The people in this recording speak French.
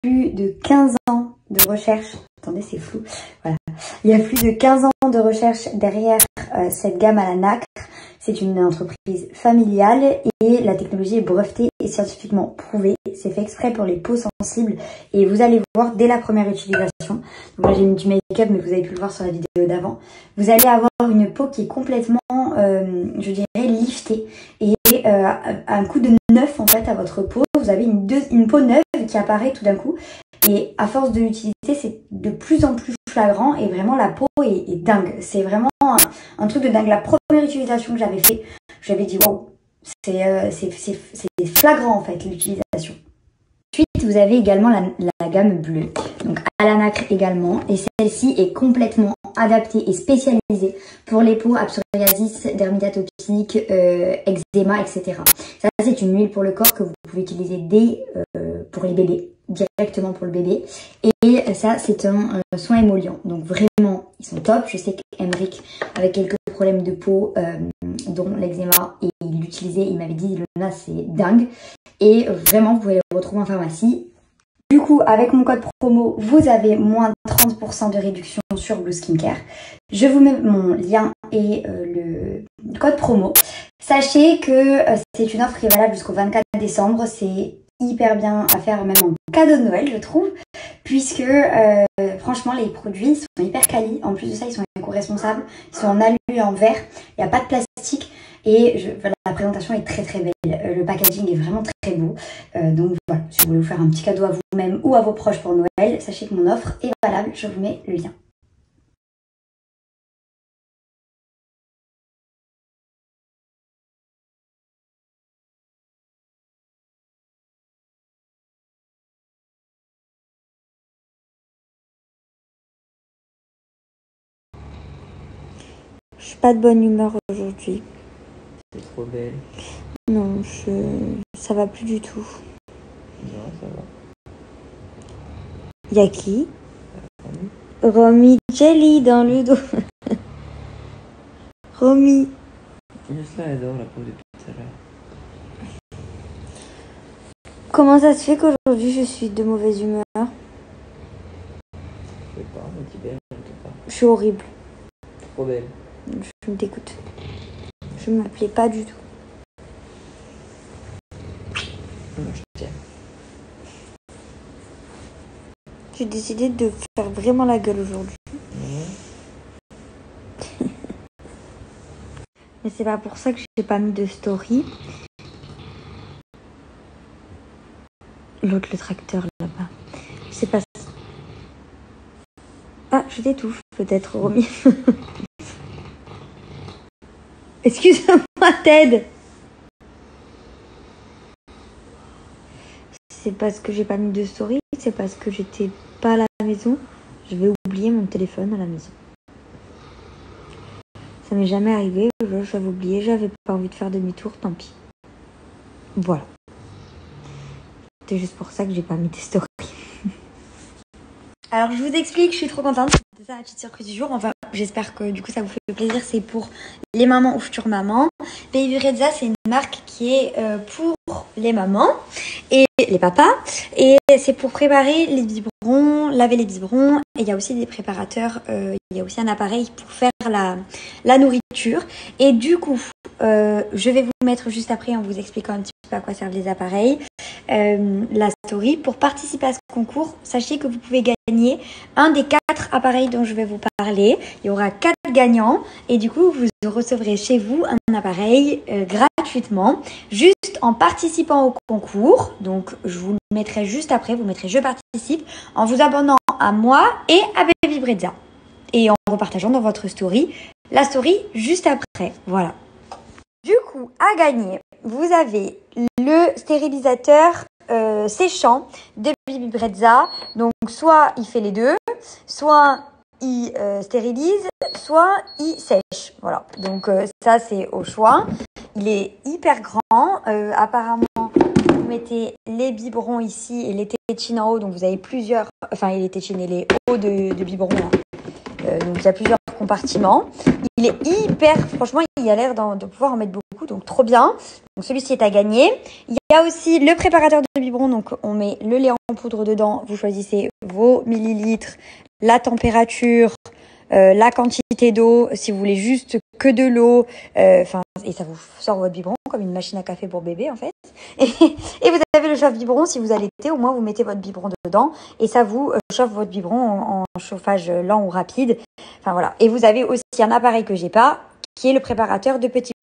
plus de 15 ans de recherche. Attendez, c'est flou. Voilà. Il y a plus de 15 ans de recherche derrière cette gamme à la nacre. C'est une entreprise familiale et la technologie est brevetée et scientifiquement prouvée. C'est fait exprès pour les peaux sensibles et vous allez voir dès la première utilisation. Donc là j'ai mis du make-up mais vous avez pu le voir sur la vidéo d'avant. Vous allez avoir une peau qui est complètement, je dirais, liftée et un coup de neuf en fait à votre peau. Vous avez une peau neuve qui apparaît tout d'un coup. Et à force de l'utiliser, c'est de plus en plus flagrant et vraiment la peau est dingue. C'est vraiment un truc de dingue. La première utilisation que j'avais fait, j'avais dit wow, c'est flagrant en fait l'utilisation. Ensuite, vous avez également la gamme bleue, donc à la nacre également. Et celle-ci est complètement adaptée et spécialisée pour les peaux à psoriasis, dermatite atopique, eczéma, etc. Ça, c'est une huile pour le corps que vous pouvez utiliser pour les bébés, directement pour le bébé. Et ça, c'est un soin émollient. Donc vraiment, ils sont top. Je sais qu'Emeric, avec quelques problèmes de peau, dont l'eczéma, et il l'utilisait, il m'avait dit, Luna, c'est dingue. Et vraiment, vous pouvez les retrouver en pharmacie. Du coup, avec mon code promo, vous avez moins 30% de réduction sur Blue Skincare. Je vous mets mon lien et le code promo. Sachez que c'est une offre qui est valable jusqu'au 24 décembre. C'est hyper bien à faire même en cadeau de Noël, je trouve. Puisque franchement, les produits sont hyper quali. En plus de ça, ils sont éco-responsables. Ils sont en alu et en verre. Il n'y a pas de plastique. Et voilà, la présentation est très très belle. Le packaging est vraiment très beau. Donc voilà, si vous voulez vous faire un petit cadeau à vous-même ou à vos proches pour Noël, sachez que mon offre est valable. Je vous mets le lien. Je suis pas de bonne humeur aujourd'hui. C'est trop belle. Non, ça va plus du tout. Non, ça va. Y'a qui? Romy Jelly dans le dos. Romy. Juste là, elle adore la peau depuis tout à l'heure. Comment ça se fait qu'aujourd'hui je suis de mauvaise humeur? Je sais pas, mais tu belle quelque part. Je suis horrible. Trop belle. Je me dégoûte. Je ne m'appelais pas du tout. Moi, je t'aime. J'ai décidé de faire vraiment la gueule aujourd'hui. Mais c'est pas pour ça que j'ai pas mis de story. L'autre, le tracteur là-bas. C'est pas... Ah, je t'étouffe peut-être, Romy. Excuse-moi, Ted. C'est parce que j'ai pas mis de story. C'est parce que j'étais pas à la maison. Je vais oublier mon téléphone à la maison. Ça m'est jamais arrivé. J'avais oublié. J'avais pas envie de faire demi-tour. Tant pis. Voilà. C'est juste pour ça que j'ai pas mis de story. Alors, je vous explique. Je suis trop contente. C'est ça la petite surprise du jour. Enfin, j'espère que du coup ça vous fait plaisir. C'est pour les mamans ou futures mamans. Baby Brezza, c'est une marque qui est pour les mamans et les papas. Et c'est pour préparer les biberons, laver les biberons. Et il y a aussi des préparateurs. Il y a aussi un appareil pour faire la nourriture. Et du coup, je vais vous mettre juste après en vous expliquant un petit peu à quoi servent les appareils. La story. Pour participer à ce concours, sachez que vous pouvez gagner un des 4 appareils dont je vais vous parler. Il y aura 4 gagnants et du coup vous recevrez chez vous un appareil gratuitement juste en participant au concours. Donc je vous le mettrai juste après, vous mettrez je participe en vous abonnant à moi et à Baby Brezza et en repartageant dans votre story la story juste après. Voilà. Du coup, à gagner, vous avez le stérilisateur séchant de Baby Brezza. Donc, soit il fait les deux, soit il stérilise, soit il sèche. Voilà. Donc, ça, c'est au choix. Il est hyper grand. Apparemment, vous mettez les biberons ici et les tétines en haut. Donc, vous avez plusieurs... Enfin, les tétines et les hauts de biberons. Là. Donc il y a plusieurs compartiments. Il est hyper, franchement, il a l'air de pouvoir en mettre beaucoup, donc trop bien. Donc celui-ci est à gagner. Il y a aussi le préparateur de biberon, donc on met le lait en poudre dedans. Vous choisissez vos millilitres, la température, la quantité d'eau, si vous voulez juste que de l'eau, et ça vous sort votre biberon comme une machine à café pour bébé en fait. Et vous avez le chauffe-biberon, si vous allaitez, au moins vous mettez votre biberon dedans et ça vous chauffe votre biberon en chauffage lent ou rapide. Enfin voilà. Et vous avez aussi un appareil que j'ai pas, qui est le préparateur de petits